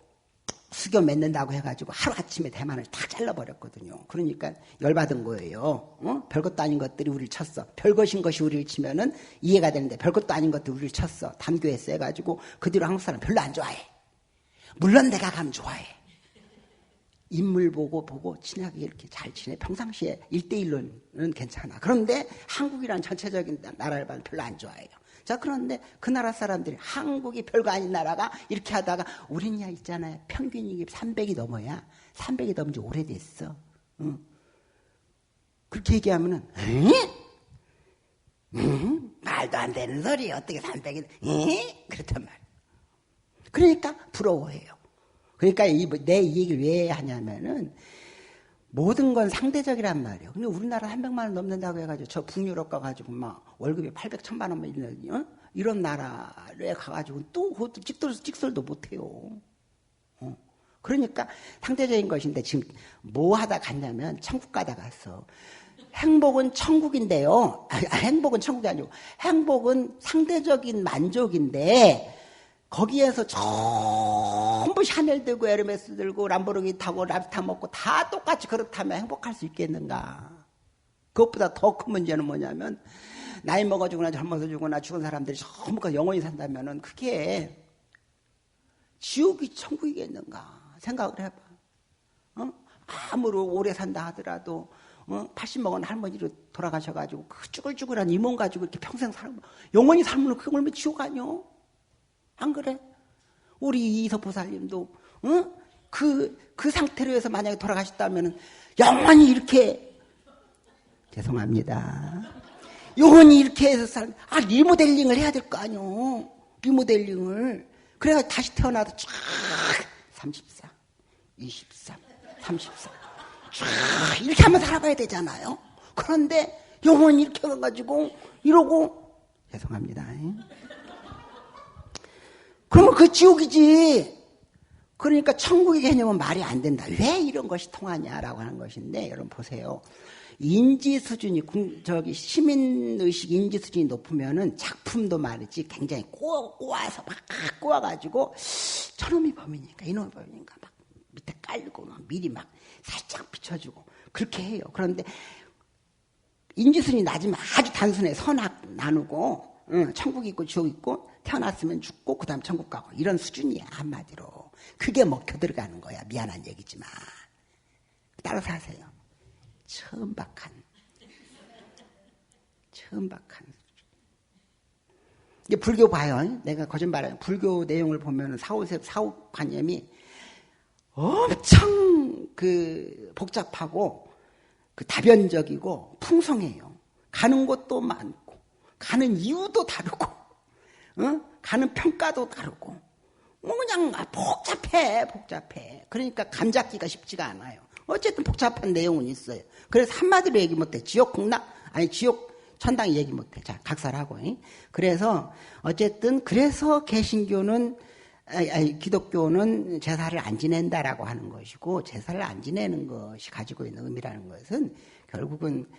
수교 맺는다고 해가지고 하루아침에 대만을 다 잘라버렸거든요. 그러니까 열받은 거예요. 별것도 아닌 것들이 우리를 쳤어. 별것인 것이 우리를 치면은 이해가 되는데 별것도 아닌 것들이 우리를 쳤어. 단교했어 해가지고 그 뒤로 한국 사람 별로 안 좋아해. 물론 내가 가면 좋아해. 인물 보고 친하게 이렇게 잘 지내. 평상시에 1대1로는 괜찮아. 그런데 한국이란 전체적인 나라를 봐도 별로 안 좋아해요. 자, 그런데 그 나라 사람들이 한국이 별거 아닌 나라가 이렇게 하다가 우리냐 있잖아요. 평균이 300이 넘어야 300이 넘은 지 오래됐어. 그렇게 얘기하면은 말도 안 되는 소리 어떻게 300이 그렇단 말이에요. 그러니까 부러워해요. 그러니까 내 이 얘기를 왜 하냐면은 모든 건 상대적이란 말이에요. 근데 우리나라 300만 원 넘는다고 해가지고 저 북유럽 가가지고 막 월급이 800, 1000만 원만 있는 이런 나라에 가가지고 또 찍설도 못해요. 그러니까 상대적인 것인데 지금 뭐 하다 갔냐면 천국 가다 갔어. 행복은 천국인데요. 행복은 천국이 아니고 행복은 상대적인 만족인데 거기에서 전부 샤넬 들고 에르메스 들고 람보르기니 타고 랍스타 먹고 다 똑같이 그렇다면 행복할 수 있겠는가. 그것보다 더 큰 문제는 뭐냐면 나이 먹어지거나 젊어서 죽거나 죽은 사람들이 전부 영원히 산다면 그게 지옥이 천국이겠는가 생각을 해봐. 아무리 오래 산다 하더라도 80 먹은 할머니로 돌아가셔가지고 그 쭈글쭈글한 이 몸 가지고 이렇게 평생 살면 영원히 살면 그게 얼마나 지옥 아니요? 안 그래? 우리 이서 보살님도 그 상태로 해서 만약에 돌아가셨다면 영원히 이렇게 죄송합니다. 영원히 이렇게 해서 리모델링을 해야 될 거 아니요? 리모델링을. 그래가 다시 태어나도 쫙 34, 23, 34 쫙 이렇게 한번 살아봐야 되잖아요. 그런데 영원히 이렇게 해가지고 이러고 죄송합니다. 그러면 그 지옥이지. 그러니까 천국의 개념은 말이 안 된다. 왜 이런 것이 통하냐라고 하는 것인데, 여러분 보세요. 인지 수준이, 시민의식 인지 수준이 높으면은 작품도 말이지 굉장히 꼬아서 막 꼬아가지고 저놈이 범인이니까 이놈이 범인이니까 막 밑에 깔고 막 미리 막 살짝 비춰주고 그렇게 해요. 그런데 인지 수준이 낮으면 아주 단순해. 선악 나누고, 천국 있고 지옥 있고 태어났으면 죽고 그 다음 천국 가고 이런 수준이야. 한마디로. 그게 먹혀 들어가는 거야. 미안한 얘기지만. 따라서 하세요. 천박한 이게 불교 봐요. 내가 거짓말해요. 불교 내용을 보면 사후관념이 엄청 복잡하고 다변적이고 풍성해요. 가는 곳도 많고 가는 이유도 다르고 가는 평가도 다르고 그냥 복잡해. 그러니까 감 잡기가 쉽지가 않아요. 어쨌든 복잡한 내용은 있어요. 그래서 한마디로 얘기 못해. 지옥 천당 얘기 못해. 자, 각설하고. 그래서 어쨌든 그래서 개신교는 기독교는 제사를 안 지낸다라고 하는 것이고, 제사를 안 지내는 것이 가지고 있는 의미라는 것은 결국은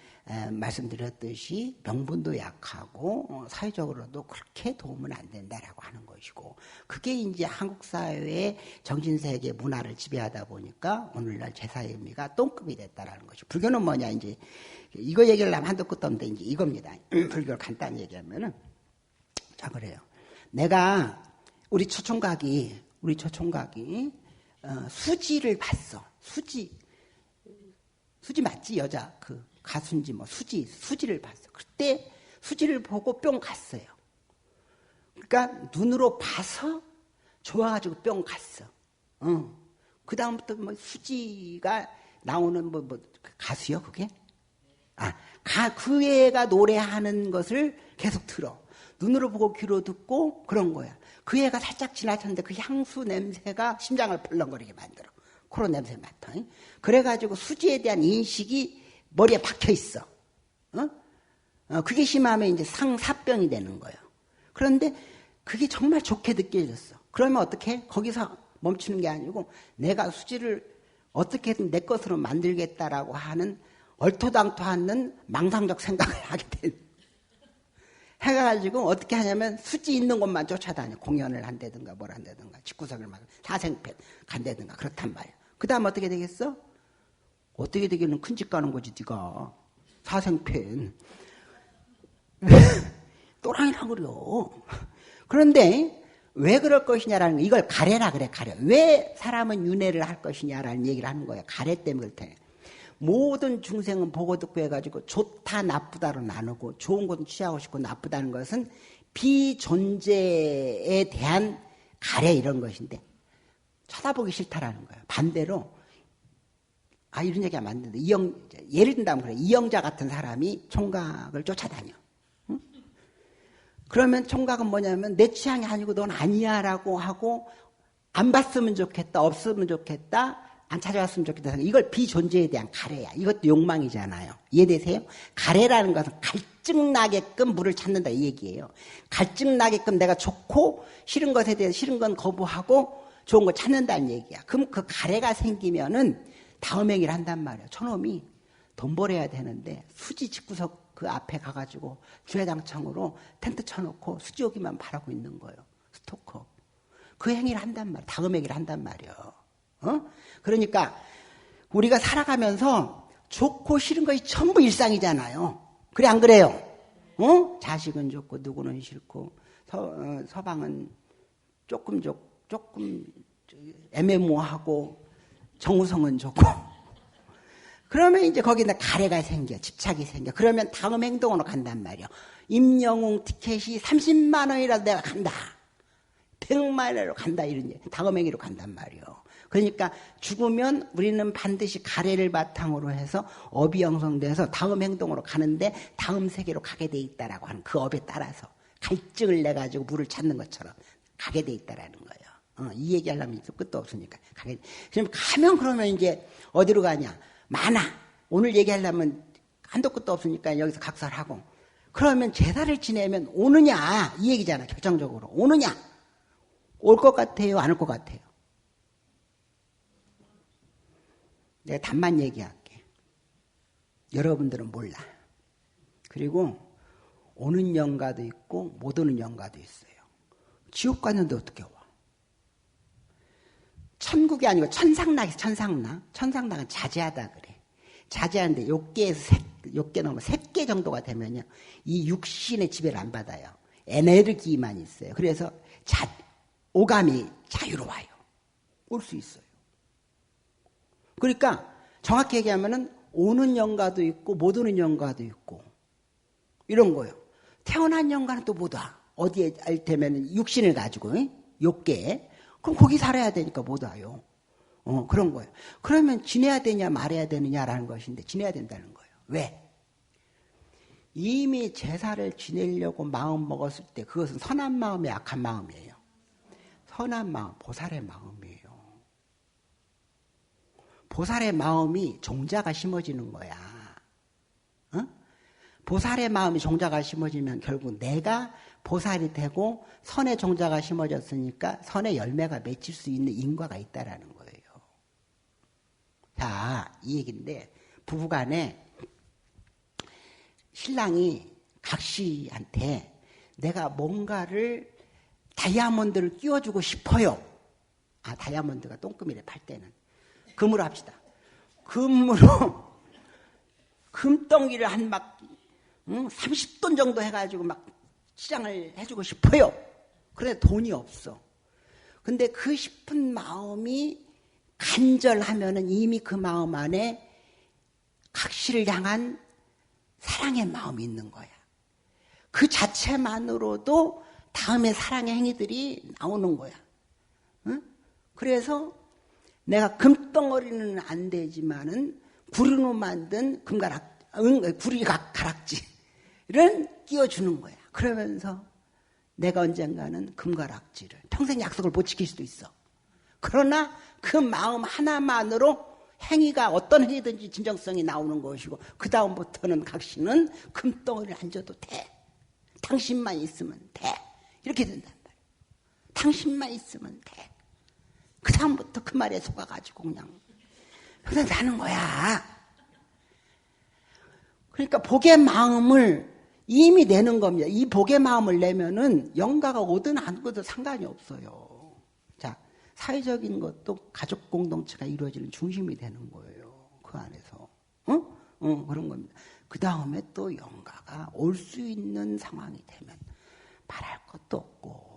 말씀드렸듯이 명분도 약하고 사회적으로도 그렇게 도움은 안 된다라고 하는 것이고, 그게 이제 한국 사회의 정신세계 문화를 지배하다 보니까 오늘날 제사의 의미가 똥급이 됐다라는 것이. 불교는 뭐냐, 이제 이거 얘기를 하면 한도 끝도 없는데 이제 이겁니다. 불교를 간단히 얘기하면은, 자, 그래요. 내가 우리 초총각이 수지를 봤어. 수지 맞지? 여자 가수인지 수지를 봤어. 그때 수지를 보고 뿅 갔어요. 그러니까 눈으로 봐서 좋아가지고 뿅 갔어. 그 다음부터 수지가 나오는 가수요, 그게? 그 애가 노래하는 것을 계속 들어. 눈으로 보고 귀로 듣고 그런 거야. 그 애가 살짝 지나쳤는데 그 향수 냄새가 심장을 벌렁거리게 만들어. 그런 냄새 맡아. 그래가지고 수지에 대한 인식이 머리에 박혀 있어. 그게 심하면 이제 상사병이 되는 거예요. 그런데 그게 정말 좋게 느껴졌어. 그러면 어떻게? 거기서 멈추는 게 아니고 내가 수지를 어떻게든 내 것으로 만들겠다라고 하는 얼토당토 않는 망상적 생각을 하게 돼. 해가지고 어떻게 하냐면 수지 있는 곳만 쫓아다녀. 공연을 한다든가 뭘 한다든가 집구석을 막 사생팬 간다든가 그렇단 말이야. 그 다음 어떻게 되겠어? 어떻게 되기는 큰 집 가는 거지 네가. 사생팬 또랑이라 그려. 그런데 왜 그럴 것이냐라는 거, 이걸 가래라 그래. 가래. 왜 사람은 윤회를 할 것이냐라는 얘기를 하는 거야. 가래 때문에 그렇대. 모든 중생은 보고 듣고 해가지고 좋다 나쁘다로 나누고 좋은 것은 취하고 싶고 나쁘다는 것은 비존재에 대한 가래 이런 것인데 쳐다보기 싫다라는 거예요. 반대로 이런 얘기하면 안 되는데 예를 든다면 그래. 이영자 같은 사람이 총각을 쫓아다녀. 응? 그러면 총각은 뭐냐면 내 취향이 아니고 넌 아니야 라고 하고 안 봤으면 좋겠다, 없으면 좋겠다, 안 찾아왔으면 좋겠다. 이걸 비존재에 대한 가래야. 이것도 욕망이잖아요. 이해되세요? 가래라는 것은 갈증나게끔 물을 찾는다 이 얘기예요. 갈증나게끔 내가 좋고 싫은 것에 대해서 싫은 건 거부하고 좋은 거 찾는다는 얘기야. 그럼 그 가래가 생기면은 다음 얘기를 한단 말이야. 저놈이 돈 벌어야 되는데 수지 집구석 그 앞에 가가지고 주야장창으로 텐트 쳐놓고 수지 오기만 바라고 있는 거예요. 스토커. 그 행위를 한단 말이야. 다음 얘기를 한단 말이야. 그러니까 우리가 살아가면서 좋고 싫은 것이 전부 일상이잖아요. 그래 안 그래요? 자식은 좋고 누구는 싫고 서방은 조금 애매모호하고 정우성은 좋고 그러면 이제 거기다 가래가 생겨, 집착이 생겨. 그러면 다음 행동으로 간단 말이요. 임영웅 티켓이 30만 원이라도 내가 간다. 100만 원으로 간다. 이런 다음 행위로 간단 말이요. 그러니까 죽으면 우리는 반드시 가래를 바탕으로 해서 업이 형성돼서 다음 행동으로 가는데 다음 세계로 가게 돼 있다라고 하는 그 업에 따라서 갈증을 내 가지고 물을 찾는 것처럼 가게 돼 있다라는 거예요. 이 얘기하려면 끝도 없으니까 가게. 그럼 가면 그러면 이제 어디로 가냐? 많아. 오늘 얘기하려면 한도 끝도 없으니까 여기서 각설하고. 그러면 제사를 지내면 오느냐 이 얘기잖아. 결정적으로 오느냐? 올 것 같아요? 안 올 것 같아요? 내가 답만 얘기할게. 여러분들은 몰라. 그리고 오는 영가도 있고 못 오는 영가도 있어요. 지옥 갔는데 어떻게 와? 천국이 아니고 천상락이 천상락. 천상락은 자제하다 그래. 자제하는데 욕계 넘어 3개 정도가 되면요. 이 육신의 지배를 안 받아요. 에너지만 있어요. 그래서 오감이 자유로워요. 올 수 있어요. 그러니까 정확히 얘기하면은 오는 영가도 있고 못 오는 영가도 있고 이런 거예요. 태어난 영가는 또 못 와. 어디에 알테면 육신을 가지고 욕계. 그럼 거기 살아야 되니까 못 와요. 그런 거예요. 그러면 지내야 되냐 말해야 되느냐라는 것인데 지내야 된다는 거예요. 왜? 이미 제사를 지내려고 마음 먹었을 때 그것은 선한 마음이 악한 마음이에요. 선한 마음, 보살의 마음이에요. 보살의 마음이 종자가 심어지는 거야. 보살의 마음이 종자가 심어지면 결국 내가 보살이 되고 선의 종자가 심어졌으니까 선의 열매가 맺힐 수 있는 인과가 있다라는 거예요. 자, 이 얘기인데 부부간에 신랑이 각시한테 내가 뭔가를 다이아몬드를 끼워주고 싶어요. 다이아몬드가 똥금이래 팔 때는. 금으로 합시다. 금으로 금덩이를 한 막 30돈 정도 해가지고 막 시장을 해주고 싶어요. 그런데 돈이 없어. 근데 그 싶은 마음이 간절하면은 이미 그 마음 안에 각시를 향한 사랑의 마음이 있는 거야. 그 자체만으로도 다음에 사랑의 행위들이 나오는 거야. 응? 그래서 내가 금덩어리는 안 되지만은 구리로 만든 가락지를 끼워주는 거야. 그러면서 내가 언젠가는 금가락지를 평생 약속을 못 지킬 수도 있어. 그러나 그 마음 하나만으로 행위가 어떤 행위든지 진정성이 나오는 것이고 그 다음부터는 각시는 금덩어리를 안 줘도 돼. 당신만 있으면 돼. 이렇게 된단 말이야. 당신만 있으면 돼. 그 다음부터 그 말에 속아가지고 그냥 사는 거야. 그러니까 복의 마음을 이미 내는 겁니다. 이 복의 마음을 내면은 영가가 오든 안 오든 상관이 없어요. 자, 사회적인 것도 가족 공동체가 이루어지는 중심이 되는 거예요. 그 안에서. 그런 겁니다. 그 다음에 또 영가가 올 수 있는 상황이 되면 말할 것도 없고.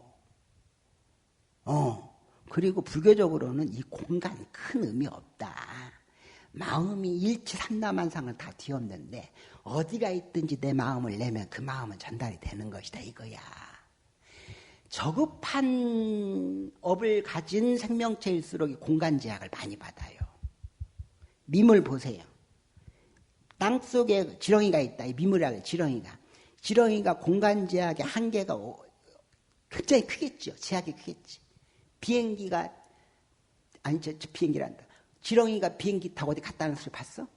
그리고 불교적으로는 이 공간 큰 의미 없다. 마음이 일치 삼라만상을 다 뒤엎는데 어디가 있든지 내 마음을 내면 그 마음은 전달이 되는 것이다 이거야. 저급한 업을 가진 생명체일수록 공간 제약을 많이 받아요. 미물 보세요. 땅속에 지렁이가 있다. 이 미물이라고 지렁이가. 지렁이가 공간 제약의 한계가 굉장히 크겠죠. 제약이 크겠지. 비행기가 비행기란다. 지렁이가 비행기 타고 어디 갔다 오는 소리 봤어?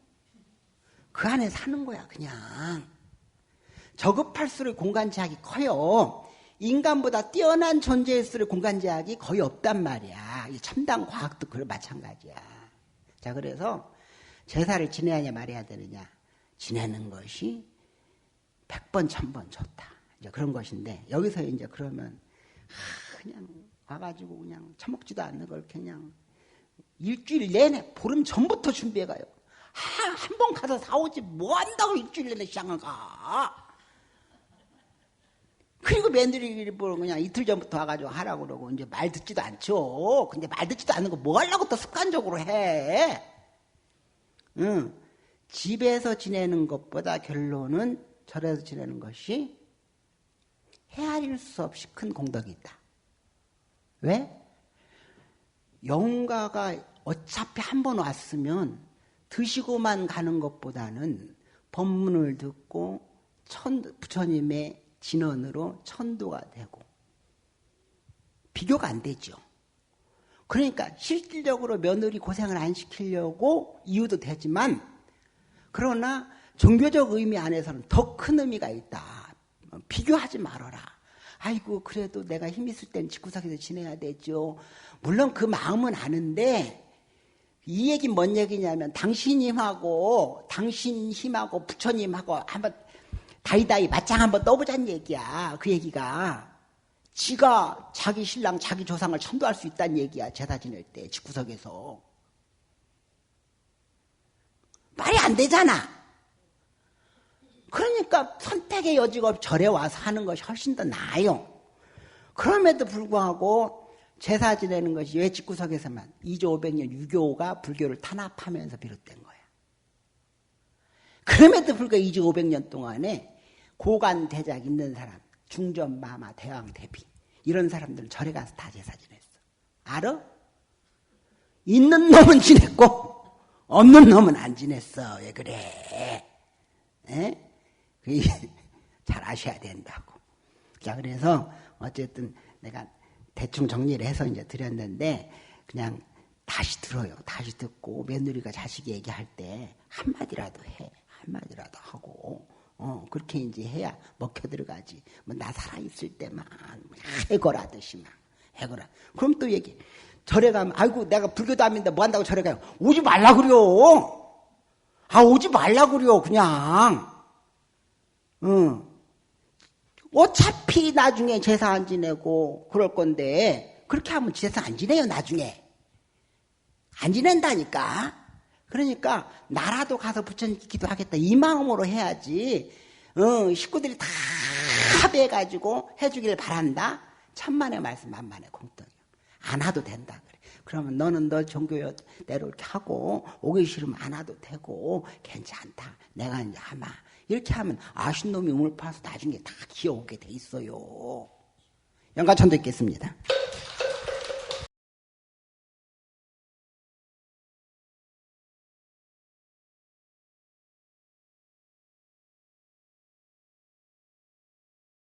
그 안에 사는 거야 그냥. 저급할수록 공간 제약이 커요. 인간보다 뛰어난 존재일수록 공간 제약이 거의 없단 말이야. 이 첨단 과학도 그걸 마찬가지야. 자, 그래서 제사를 지내야 말해야 되느냐. 지내는 것이 100번 1000번 좋다. 이제 그런 것인데 여기서 이제 그러면 그냥 와가지고 그냥 처먹지도 않는 걸 그냥 일주일 내내 보름 전부터 준비해가요. 한 번 가서 사오지 뭐 한다고 일주일 내내 시장을 가. 그리고 며느리를 보면 그냥 이틀 전부터 와가지고 하라고 그러고 이제 말 듣지도 않죠. 근데 말 듣지도 않는 거 뭐 하려고 또 습관적으로 해. 집에서 지내는 것보다 결론은 절에서 지내는 것이 헤아릴 수 없이 큰 공덕이 있다. 왜? 영가가 어차피 한 번 왔으면 드시고만 가는 것보다는 법문을 듣고 부처님의 진언으로 천도가 되고 비교가 안 되죠. 그러니까 실질적으로 며느리 고생을 안 시키려고 이유도 되지만 그러나 종교적 의미 안에서는 더 큰 의미가 있다. 비교하지 말아라. 아이고 그래도 내가 힘 있을 땐 집구석에서 지내야 되죠. 물론 그 마음은 아는데 이 얘기 뭔 얘기냐면 당신 힘하고 부처님하고 한번 다이다이 맞짱 한번 떠보자는 얘기야. 그 얘기가 지가 자기 신랑 자기 조상을 천도할 수 있다는 얘기야. 제사 지낼 때 집구석에서. 말이 안 되잖아. 그러니까 선택의 여지가 없이 절에 와서 하는 것이 훨씬 더 나아요. 그럼에도 불구하고 제사 지내는 것이 왜 집구석에서만 2조 500년 유교가 불교를 탄압하면서 비롯된 거야. 그럼에도 불구하고 2조 500년 동안에 고관 대작 있는 사람, 중전 마마 대왕 대비 이런 사람들은 절에 가서 다 제사 지냈어. 알아? 있는 놈은 지냈고 없는 놈은 안 지냈어. 왜 그래? 에? 잘 아셔야 된다고. 자, 그래서 어쨌든 내가 대충 정리를 해서 이제 드렸는데 그냥 다시 들어요. 다시 듣고 며느리가 자식이 얘기할 때 한마디라도 해. 한마디라도 하고 그렇게 이제 해야 먹혀 들어가지. 뭐 나 살아있을 때만 해거라듯이 막 해거라. 그럼 또 얘기. 절에 가면 아이고 내가 불교도 안 믿는데 뭐 한다고 절에 가요. 오지 말라 그래요. 오지 말라 그래요. 그냥. 어차피 나중에 제사 안 지내고 그럴 건데 그렇게 하면 제사 안 지내요. 나중에 안 지낸다니까. 그러니까 나라도 가서 부처님께 기도하겠다 이 마음으로 해야지. 식구들이 다 합해가지고 해주길 바란다. 천만의 말씀 만만의 공덕이야. 안 와도 된다 그래. 그러면 너는 너 종교대로 이렇게 하고 오기 싫으면 안 와도 되고 괜찮다. 내가 이제 아마 이렇게 하면 아신 놈이 우물 파서 나중에 다 기어오게 돼 있어요. 영가천도 있겠습니다.